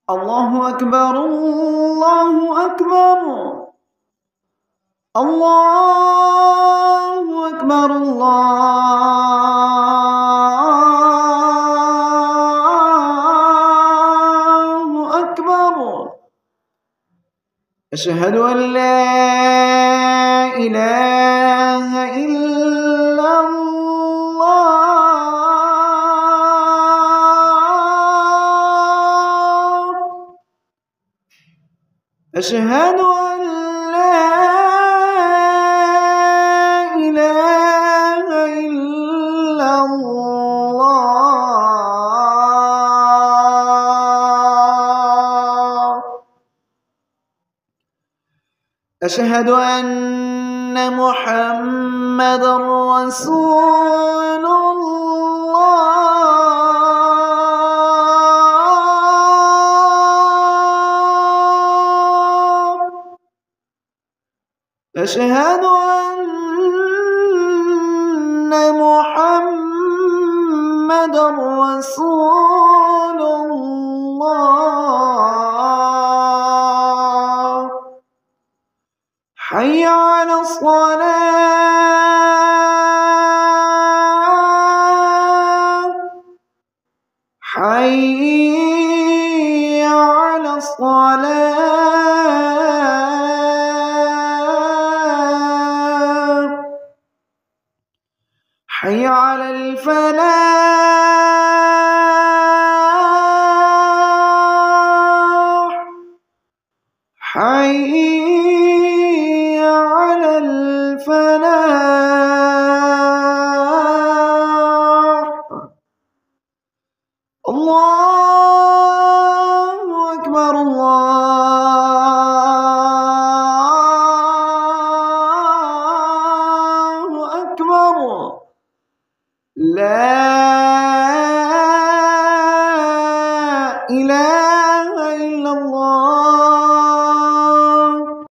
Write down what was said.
الله أكبر الله أكبر الله أكبر الله أكبر. أشهد أن لا إله إلا الله. أشهد أن لا إله إلا الله. أشهد أن محمدًا رسول الله. أشهد أن محمدًا رسول الله. حي على الصلاة حي على الصلاة حي على الفلاح حي على الفلاح. الله أكبر الله أكبر. لا إله